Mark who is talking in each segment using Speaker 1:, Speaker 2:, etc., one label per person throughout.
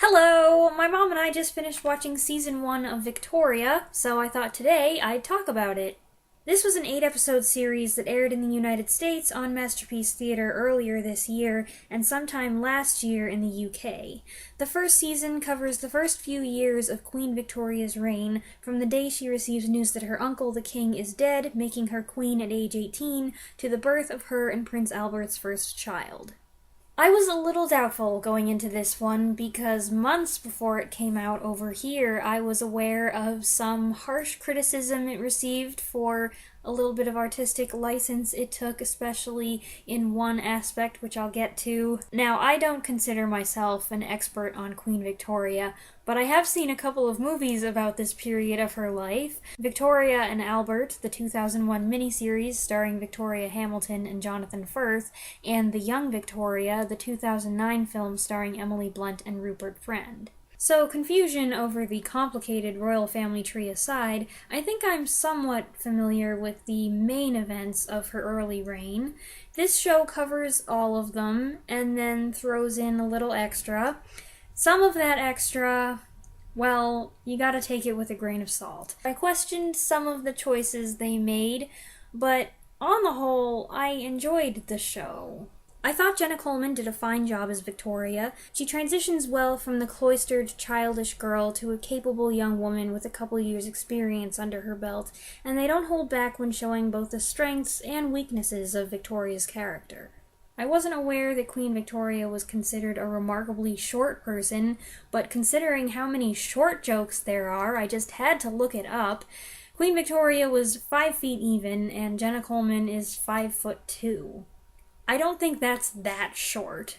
Speaker 1: Hello! My mom and I just finished watching season 1 of Victoria, so I thought today I'd talk about it. This was an 8-episode series that aired in the United States on Masterpiece Theatre earlier this year, and sometime last year in the UK. The first season covers the first few years of Queen Victoria's reign, from the day she receives news that her uncle the king is dead, making her queen at age 18, to the birth of her and Prince Albert's first child. I was a little doubtful going into this one because months before it came out over here, I was aware of some harsh criticism it received for a little bit of artistic license it took, especially in one aspect, which I'll get to. Now, I don't consider myself an expert on Queen Victoria, but I have seen a couple of movies about this period of her life. Victoria and Albert, the 2001 miniseries starring Victoria Hamilton and Jonathan Firth, and The Young Victoria, the 2009 film starring Emily Blunt and Rupert Friend. So, confusion over the complicated royal family tree aside, I think I'm somewhat familiar with the main events of her early reign. This show covers all of them, and then throws in a little extra. Some of that extra, well, you gotta take it with a grain of salt. I questioned some of the choices they made, but on the whole, I enjoyed the show. I thought Jenna Coleman did a fine job as Victoria. She transitions well from the cloistered, childish girl to a capable young woman with a couple years' experience under her belt, and they don't hold back when showing both the strengths and weaknesses of Victoria's character. I wasn't aware that Queen Victoria was considered a remarkably short person, but considering how many short jokes there are, I just had to look it up. Queen Victoria was 5 feet even, and Jenna Coleman is 5'2". I don't think that's that short.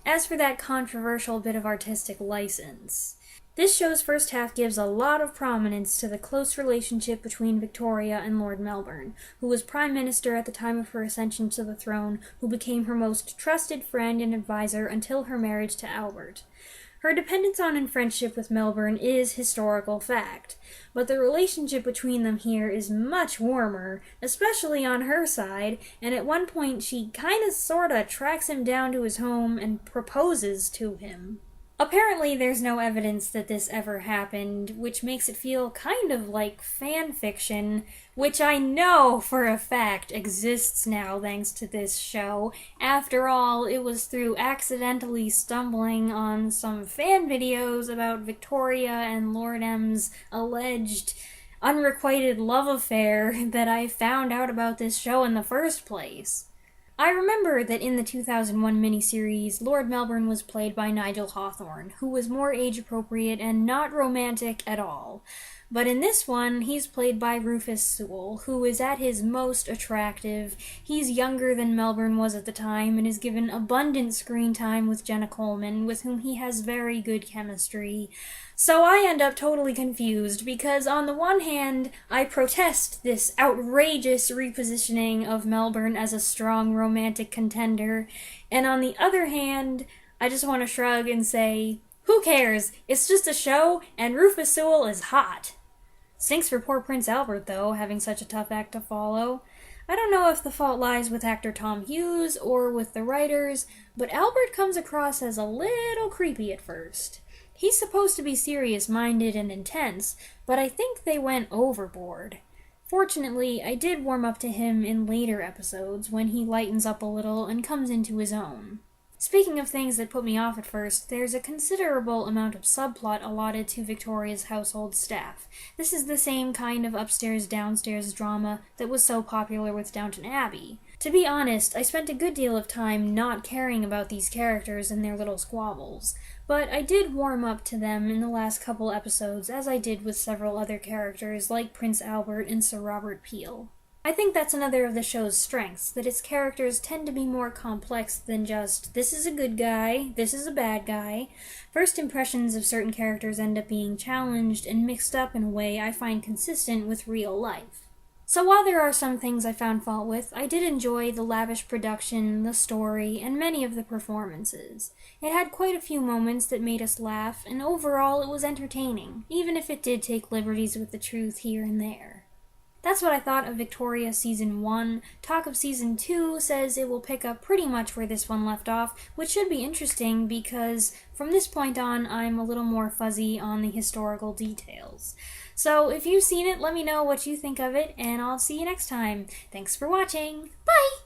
Speaker 1: As for that controversial bit of artistic license, this show's first half gives a lot of prominence to the close relationship between Victoria and Lord Melbourne, who was Prime Minister at the time of her ascension to the throne, who became her most trusted friend and advisor until her marriage to Albert. Her dependence on and friendship with Melbourne is historical fact, but the relationship between them here is much warmer, especially on her side, and at one point she kinda sorta tracks him down to his home and proposes to him. Apparently there's no evidence that this ever happened, which makes it feel kind of like fan fiction, which I know for a fact exists now thanks to this show. After all, it was through accidentally stumbling on some fan videos about Victoria and Lord M's alleged unrequited love affair that I found out about this show in the first place. I remember that in the 2001 miniseries, Lord Melbourne was played by Nigel Hawthorne, who was more age-appropriate and not romantic at all. But in this one, he's played by Rufus Sewell, who is at his most attractive. He's younger than Melbourne was at the time and is given abundant screen time with Jenna Coleman, with whom he has very good chemistry. So I end up totally confused, because on the one hand, I protest this outrageous repositioning of Melbourne as a strong romantic contender, and on the other hand, I just want to shrug and say, who cares? It's just a show, and Rufus Sewell is hot. Stinks for poor Prince Albert, though, having such a tough act to follow. I don't know if the fault lies with actor Tom Hughes or with the writers, but Albert comes across as a little creepy at first. He's supposed to be serious-minded and intense, but I think they went overboard. Fortunately, I did warm up to him in later episodes when he lightens up a little and comes into his own. Speaking of things that put me off at first, there's a considerable amount of subplot allotted to Victoria's household staff. This is the same kind of upstairs-downstairs drama that was so popular with Downton Abbey. To be honest, I spent a good deal of time not caring about these characters and their little squabbles, but I did warm up to them in the last couple episodes, as I did with several other characters like Prince Albert and Sir Robert Peel. I think that's another of the show's strengths, that its characters tend to be more complex than just, this is a good guy, this is a bad guy. First impressions of certain characters end up being challenged and mixed up in a way I find consistent with real life. So while there are some things I found fault with, I did enjoy the lavish production, the story, and many of the performances. It had quite a few moments that made us laugh, and overall it was entertaining, even if it did take liberties with the truth here and there. That's what I thought of Victoria Season 1. Talk of Season 2 says it will pick up pretty much where this one left off, which should be interesting because from this point on, I'm a little more fuzzy on the historical details. So if you've seen it, let me know what you think of it, and I'll see you next time. Thanks for watching. Bye!